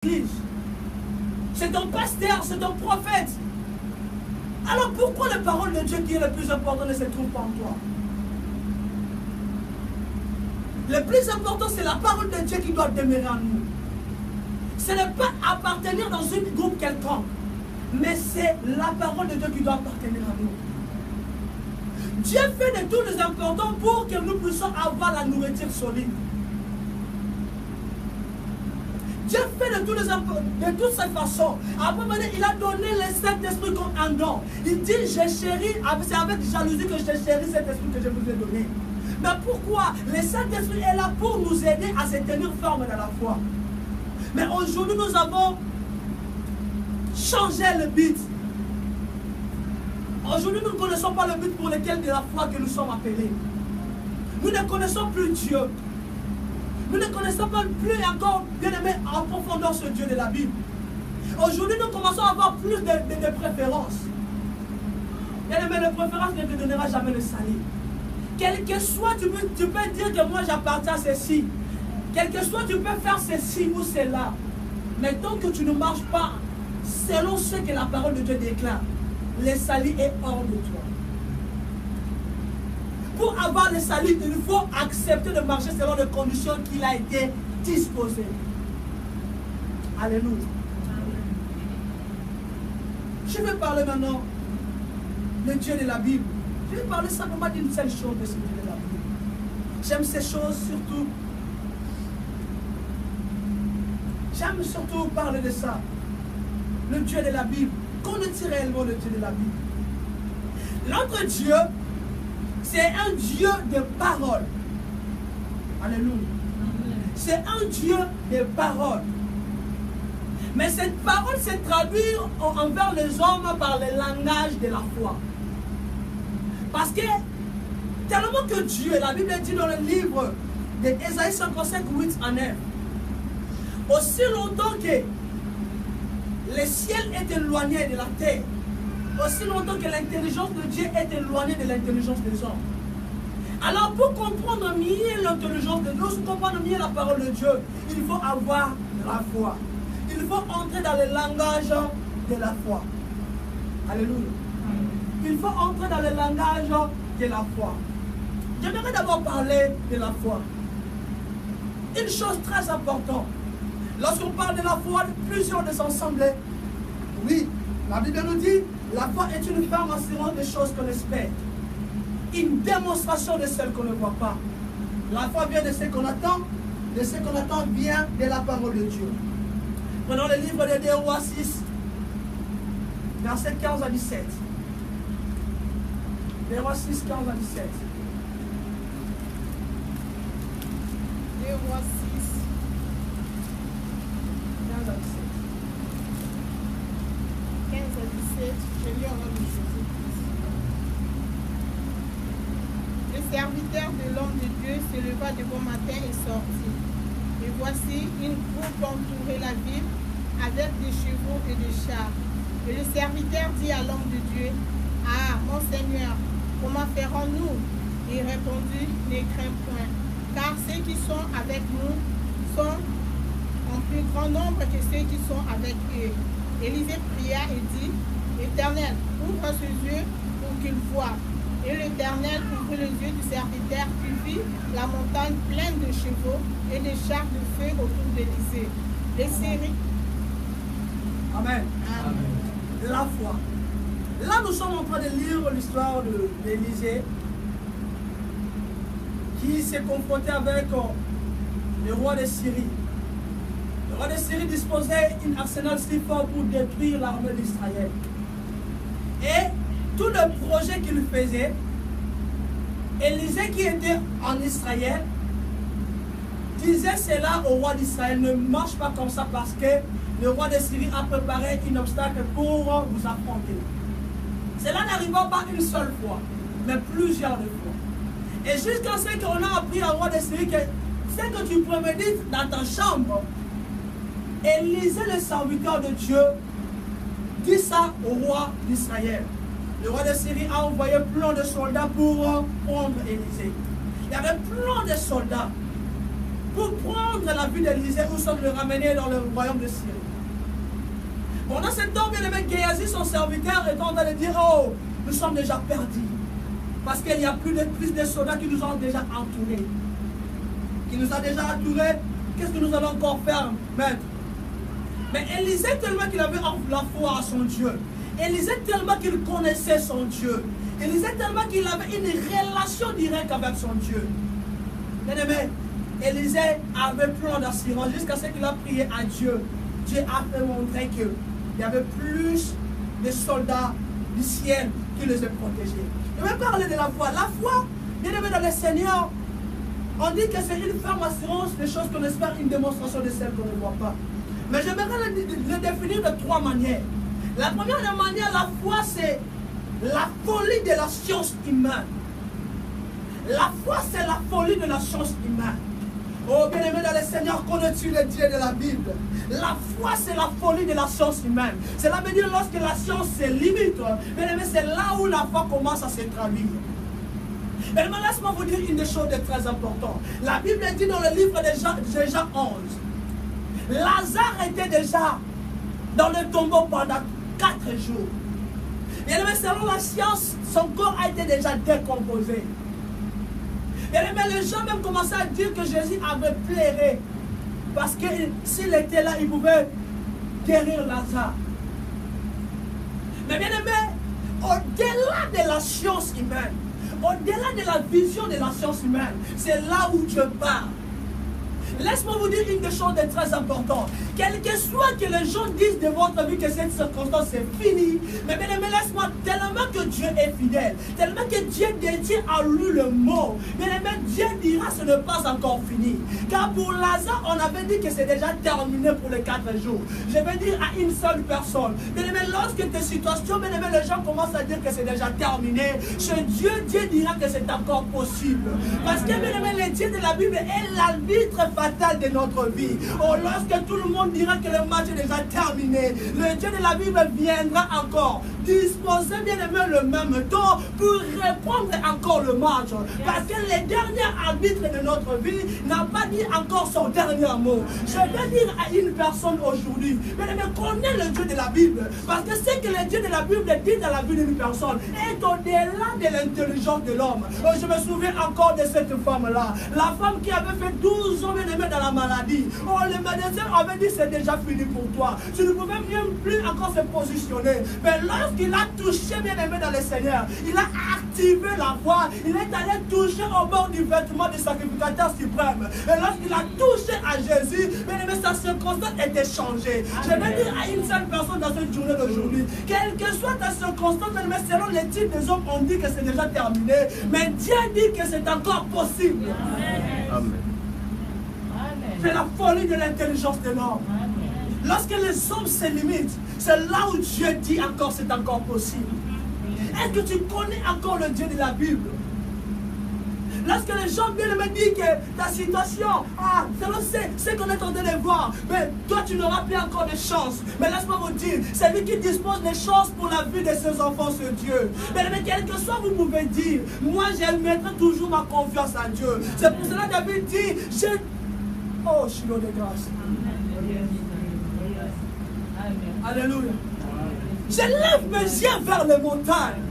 l'église. C'est ton pasteur, c'est ton prophète. Alors pourquoi la parole de Dieu qui est le plus important ne se trouve pas en toi? Le plus important, c'est la parole de Dieu qui doit demeurer en nous. Ce n'est pas appartenir dans un groupe quelconque, mais c'est la parole de Dieu qui doit appartenir à nous. Dieu fait de tout les importants pour que nous puissions avoir la nourriture solide. Dieu fait de toutes ces façons. Après, il a donné le Saint-Esprit comme un don. Il dit, je chéris, c'est avec jalousie que je chéris cet esprit que je vous ai donné. Mais pourquoi? Le Saint-Esprit est là pour nous aider à se tenir ferme dans la foi. Mais aujourd'hui, nous avons changé le but. Aujourd'hui, nous ne connaissons pas le but pour lequel de la foi que nous sommes appelés. Nous ne connaissons plus Dieu. Nous ne connaissons pas plus encore, bien aimé, en profondeur ce Dieu de la Bible. Aujourd'hui, nous commençons à avoir plus de préférences. Bien aimé, la préférence ne te donnera jamais le salut. Quel que soit, tu peux dire que moi j'appartiens à ceci. Quel que soit, tu peux faire ceci ou cela. Mais tant que tu ne marches pas selon ce que la parole de Dieu déclare, le salut est hors de toi. Pour avoir le salut, il faut accepter de marcher selon les conditions qu'il a été disposées. Alléluia. Je vais parler maintenant de Dieu de la Bible. Je vais parler simplement d'une seule chose de ce Dieu de la Bible. J'aime ces choses surtout. J'aime surtout parler de ça. Le Dieu de la Bible. Connais-tu réellement le Dieu de la Bible? Notre Dieu, c'est un Dieu de parole. Alléluia. C'est un Dieu de parole. Mais cette parole se traduit envers les hommes par le langage de la foi. Parce que tellement que Dieu, la Bible dit dans le livre d'Ésaïe 55, 8 à 9, aussi longtemps que le ciel est éloigné de la terre, aussi longtemps que l'intelligence de Dieu est éloignée de l'intelligence des hommes. Alors pour comprendre mieux l'intelligence de Dieu, pour comprendre mieux la parole de Dieu, il faut avoir la foi. Il faut entrer dans le langage de la foi. Alléluia. Il faut entrer dans le langage de la foi. J'aimerais d'abord parler de la foi. Une chose très importante. Lorsqu'on parle de la foi, plusieurs des ensembles. Oui, la Bible nous dit, la foi est une ferme assurance des choses qu'on espère. Une démonstration de celles qu'on ne voit pas. La foi vient de ce qu'on attend. De ce qu'on attend vient de la parole de Dieu. Prenons le livre de 2 Rois 6, versets 15 à 17. 2 Rois 6, 15 à 17. 2 Rois 6, 15 à 17. 15 à 17, je lis en nom de Jésus. Le serviteur de l'homme de Dieu se leva de bon matin et sortit. Et voici, une groupe entourait la ville avec des chevaux et des chars. Et le serviteur dit à l'homme de Dieu, « Ah, mon Seigneur, comment ferons-nous » Il répondit, « Ne crains point, car ceux qui sont avec nous sont en plus grand nombre que ceux qui sont avec eux. » Élisée pria et dit, « Éternel, ouvre ses yeux pour qu'il voie. » Et l'Éternel ouvrit les yeux du serviteur qui vit la montagne pleine de chevaux et des chars de feu autour d'Élisée. Les séries. Amen. Amen. La foi. Là, nous sommes en train de lire l'histoire d'Élisée qui s'est confronté avec le roi de Syrie. Le roi de Syrie disposait d'un arsenal si fort pour détruire l'armée d'Israël. Et tout le projet qu'il faisait, Élisée qui était en Israël disait cela au roi d'Israël, ne marche pas comme ça parce que le roi de Syrie a préparé un obstacle pour vous affronter. Cela n'arriva pas une seule fois, mais plusieurs fois. Et jusqu'à ce qu'on a appris au roi de Syrie que ce que tu prémédites dans ta chambre, Élisée le serviteur de Dieu dit ça au roi d'Israël. Le roi de Syrie a envoyé plein de soldats pour prendre Élisée. Il y avait plein de soldats. pour prendre la vie d'Élisée ou sans le ramener dans le royaume de Syrie. Pendant ce temps, bien aimé, Géasi, son serviteur, est en train de dire, oh, nous sommes déjà perdus. Parce qu'il y a plus de soldats qui nous ont déjà entourés. Qui nous a déjà entourés. Qu'est-ce que nous allons encore faire, maître? Mais Élisée, tellement qu'il avait la foi à son Dieu. Élisée, tellement qu'il connaissait son Dieu. Élisée, tellement qu'il avait une relation directe avec son Dieu. Bien aimé, Élisée avait plein d'assurance jusqu'à ce qu'il a prié à Dieu. Dieu a fait montrer qu'il y avait plus de soldats du ciel qui les a protégés. Je vais parler de la foi. La foi, bien aimé dans le Seigneur, on dit que c'est une ferme assurance des choses qu'on espère, une démonstration de celles qu'on ne voit pas. Mais j'aimerais le définir de trois manières. La première manière, la foi, c'est la folie de la science humaine. La foi, c'est la folie de la science humaine. Oh, bien-aimé dans le Seigneur, connais-tu le Dieu de la Bible? La foi, c'est la folie de la science humaine. Cela veut dire lorsque la science se limite, bien-aimé, c'est là où la foi commence à se traduire. Mais laisse-moi vous dire une des choses de très importantes. La Bible dit dans le livre de Jean 11, Lazare était déjà dans le tombeau pendant 4 jours. Bien aimé, selon la science, son corps a été déjà décomposé. Bien aimé, les gens même commençaient à dire que Jésus avait pleuré. Parce que s'il était là, il pouvait guérir Lazare. Mais bien aimé, au-delà de la science humaine, au-delà de la vision de la science humaine, c'est là où Dieu parle. Laisse-moi vous dire une des choses de très importantes. Quel que soit que les gens disent de votre vie que cette circonstance est finie, mais bien aimé, laisse-moi, tellement que Dieu est fidèle, tellement que Dieu détient à lui le mot, bien aimé, Dieu dira ce n'est pas encore fini. Car pour Lazare, on avait dit que c'est déjà terminé pour les 4 jours. Je vais dire à une seule personne, bien aimé, lorsque tes situations, bien aimé, les gens commencent à dire que c'est déjà terminé, chez Dieu, Dieu dira que c'est encore possible. Parce que bien aimé, le Dieu de la Bible est l'arbitre fatal de notre vie. Oh, lorsque tout le monde dira que le match est déjà terminé, le Dieu de la Bible viendra encore disposer, bien aimé, le même temps pour reprendre encore le match. Parce que le dernier arbitre de notre vie n'a pas dit encore son dernier mot. Je vais dire à une personne aujourd'hui, bien aimé, connais le Dieu de la Bible. Parce que ce que le Dieu de la Bible dit dans la vie d'une personne est au-delà de l'intelligence de l'homme. Oh, je me souviens encore de cette femme-là. La femme qui avait fait 12 ans, bien aimé, dans la maladie. Oh, le médecin avait dit c'est déjà fini pour toi. Tu ne pouvais même plus encore se positionner. Mais lorsqu'il a touché, bien aimé, dans le Seigneur, il a activé la foi. Il est allé toucher au bord du vêtement du sacrificateur suprême. Et lorsqu'il a touché à Jésus, bien aimé, sa circonstance était changée. Je vais dire à une seule personne dans cette journée d'aujourd'hui, quelle que soit ta circonstance, bien aimé, selon les types des hommes, on dit que c'est déjà terminé. Mais Dieu dit que c'est encore possible. Amen. C'est la folie de l'intelligence de l'homme. Lorsque les hommes se limitent, c'est là où Dieu dit encore c'est encore possible. Est-ce que tu connais encore le Dieu de la Bible? Lorsque les gens viennent me dire que ta situation, c'est ce qu'on est en train de voir, mais toi tu n'auras plus encore de chance. Mais laisse-moi vous dire, c'est lui qui dispose des chances pour la vie de ses enfants, ce Dieu. Mais quel que soit, vous pouvez dire, moi je mettrai toujours ma confiance en Dieu. C'est pour cela que David dit, oh, je suis l'eau de grâce. Alléluia. Je lève mes yeux vers les montagnes.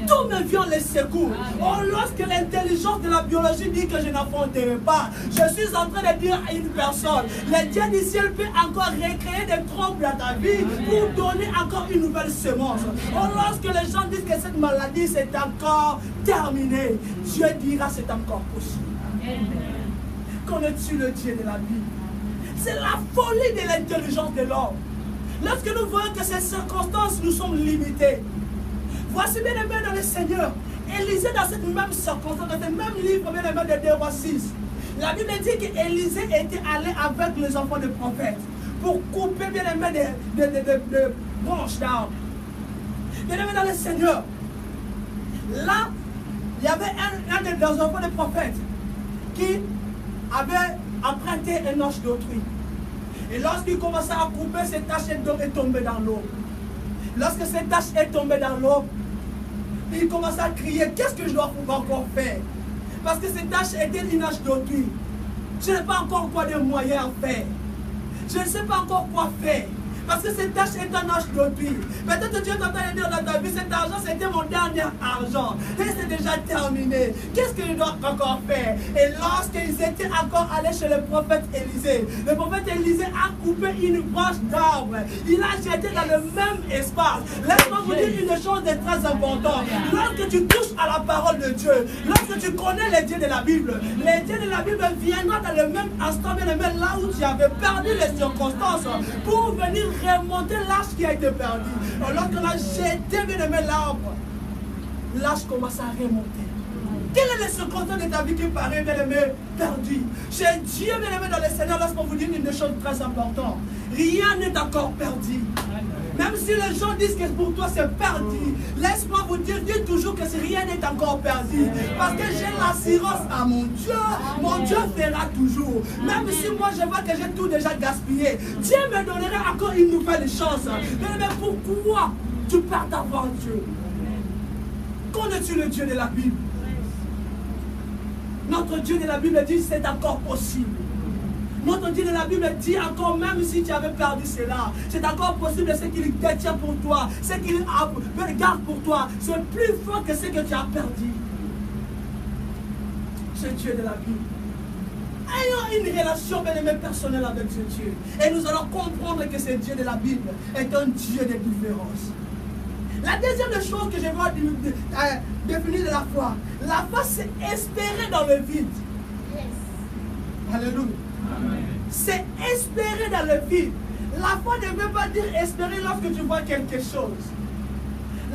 D'où me vient les secours? Oh, lorsque l'intelligence de la biologie dit que je n'affronterai pas, je suis en train de dire à une personne, le Dieu du ciel peut encore recréer des troubles dans ta vie pour donner encore une nouvelle semence. Oh, lorsque les gens disent que cette maladie c'est encore terminé, Dieu dira c'est encore possible. Connais-tu le Dieu de la Bible? C'est la folie de l'intelligence de l'homme. Lorsque nous voyons que ces circonstances nous sont limitées, voici bien aimé dans le Seigneur, Élisée dans cette même circonstance, dans ce même livre bien aimé de 2 Rois 6, la Bible dit qu'Élisée était allé avec les enfants des prophètes pour couper bien aimé des branches d'arbres. Bien aimé dans le Seigneur, là, il y avait un des enfants des prophètes qui avait emprunté un ange d'autrui. Et lorsqu'il commençait à couper, cette tache est tombée dans l'eau. Lorsque cette tache est tombée dans l'eau, il commençait à crier, qu'est-ce que je dois encore faire? Parce que cette tache était une tache d'autrui. Je n'ai pas encore quoi de moyens à faire. Je ne sais pas encore quoi faire. Parce que cette tâche est un âge de vie. Peut-être que Dieu t'entend dire dans ta vie, cet argent c'était mon dernier argent. Et c'est déjà terminé. Qu'est-ce que je dois encore faire? Et lorsqu'ils étaient encore allés chez le prophète Élisée, le prophète Élisée a coupé une branche d'arbre. Il a jeté dans le même espace. Laisse-moi vous dire une chose de très importante. Lorsque tu touches à la parole de Dieu, lorsque tu connais les dieux de la Bible, les dieux de la Bible viendront dans le même instant, bien aimé, là où tu avais perdu les circonstances, pour venir remonter l'arche qui a été perdu. Lorsqu'on a jeté, bien aimé, l'arbre, l'arche commence à remonter. Quelle est la circonstance de ta vie qui paraît, bien aimé, perdue? Chez Dieu, bien aimé, dans le Seigneur, laisse-moi vous dire une chose très importante. Rien n'est encore perdu. Même si les gens disent que pour toi c'est perdu, laisse-moi vous dire, dis toujours que rien n'est encore perdu. Parce que j'ai l'assurance à mon Dieu fera toujours. Même si moi je vois que j'ai tout déjà gaspillé, Dieu me donnera encore une nouvelle chance. Mais pourquoi tu perds avant Dieu? Connais-tu le Dieu de la Bible? Notre Dieu de la Bible dit c'est encore possible. Notre Dieu de la Bible dit encore, même si tu avais perdu cela, c'est encore possible ce qu'il détient pour toi, ce qu'il garde pour toi, c'est plus fort que ce que tu as perdu. Ce Dieu de la Bible. Ayons une relation bien aimée personnelle avec ce Dieu. Et nous allons comprendre que ce Dieu de la Bible est un Dieu de différence. La deuxième chose que je veux définir de la foi c'est espérer dans le vide. Yes. Alléluia. C'est espérer dans le vide. La foi ne veut pas dire espérer lorsque tu vois quelque chose.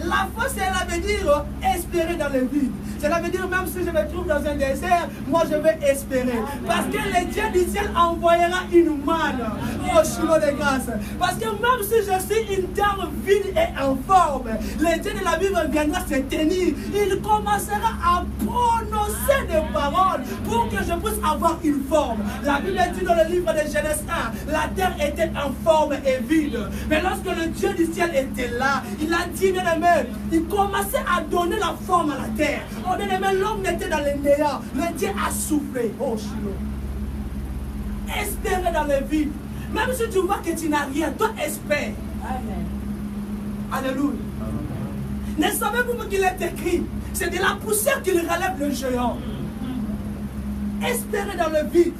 La foi, cela veut dire espérer dans le vide. Cela veut dire même si je me trouve dans un désert, moi je vais espérer. Parce que le Dieu du ciel envoyera une manne au chemin de grâce. Parce que même si je suis une terre vide et informe, le Dieu de la Bible viendra se tenir. Il commencera à prononcer des paroles pour que je puisse avoir une forme. La Bible dit dans le livre de Genèse 1, la terre était informe et vide. Mais lorsque le Dieu du ciel était là, il a dit, bien aimé, il commençait à donner la forme à la terre. Oh bien aimé, l'homme était dans le néant. Le Dieu a soufflé. Oh Shiloh. Espérer dans le vide. Même si tu vois que tu n'as rien, toi espère. Amen. Alléluia. Ne savez-vous qu'il est écrit? C'est de la poussière qu'il relève le géant. Espérer dans le vide.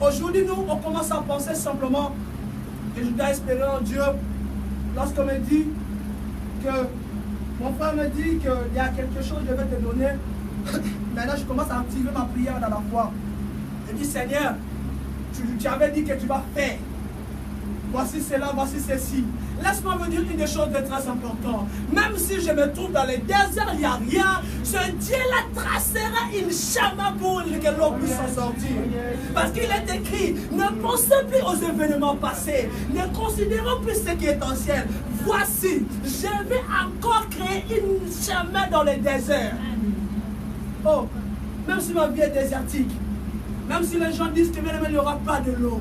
Aujourd'hui, nous, on commence à penser simplement que je dois espérer en Dieu. Lorsqu'on me dit que mon frère me dit qu'il y a quelque chose que je vais te donner, maintenant je commence à activer ma prière dans la foi. Je dis, Seigneur, tu avais dit que tu vas faire. Voici cela, voici ceci. Laisse-moi vous dire une chose de très importante. Même si je me trouve dans le désert, il n'y a rien, ce Dieu-là tracera une chemin pour que l'on puisse s'en sortir. Parce qu'il est écrit, ne pensez plus aux événements passés, ne considérons plus ce qui est ancien. Voici, je vais encore créer une chemin dans le désert. Oh, même si ma vie est désertique, même si les gens disent qu'il n'y aura pas de l'eau,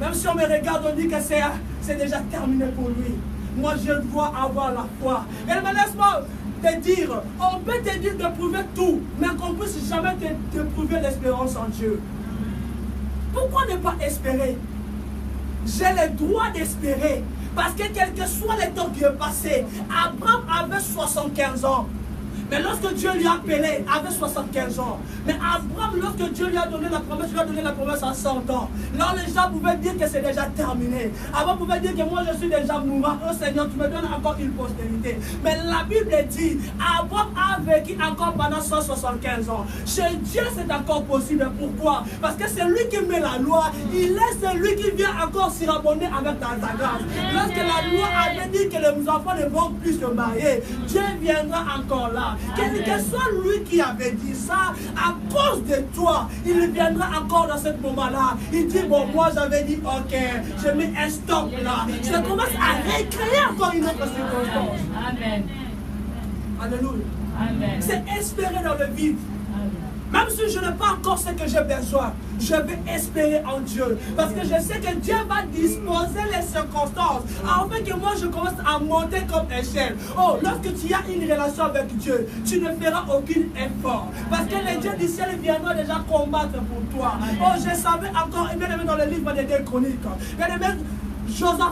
même si on me regarde, on dit que c'est déjà terminé pour lui. Moi, je dois avoir la foi. Et laisse-moi te dire, on peut te dire de prouver tout, mais qu'on ne puisse jamais te prouver l'espérance en Dieu. Pourquoi ne pas espérer? J'ai le droit d'espérer. Parce que quel que soit le temps qui est passé, Abraham avait 75 ans. Mais lorsque Dieu lui a appelé, avait 75 ans. Mais Abraham, lorsque Dieu lui a donné la promesse, lui a donné la promesse à 100 ans. Là, les gens pouvaient dire que c'est déjà terminé. Abraham pouvait dire que moi, je suis déjà mourant. Oh Seigneur, tu me donnes encore une postérité. Mais la Bible dit, Abraham a vécu encore pendant 175 ans. Chez Dieu, c'est encore possible. Pourquoi? Parce que c'est lui qui met la loi. Il est celui qui vient encore s'y abonner avec ta grâce. Lorsque la loi avait dit que les enfants ne vont plus se marier, Dieu viendra encore là. Quel que soit lui qui avait dit ça, à cause de toi, il viendra encore dans ce moment-là. Il dit, bon, moi j'avais dit, ok, je mets un stop là. Je commence à recréer encore une autre circonstance. Amen. Alléluia. C'est espérer dans le vide. Même si je n'ai pas encore ce que j'ai besoin, je vais espérer en Dieu. Parce que je sais que Dieu va disposer les circonstances afin que moi je commence à monter comme échelle. Oh, lorsque tu as une relation avec Dieu, tu ne feras aucun effort. Parce que les dieux du ciel viendront déjà combattre pour toi. Oh, je savais encore, bien aimé dans le livre des 2 Chroniques, bien aimé, Josaphat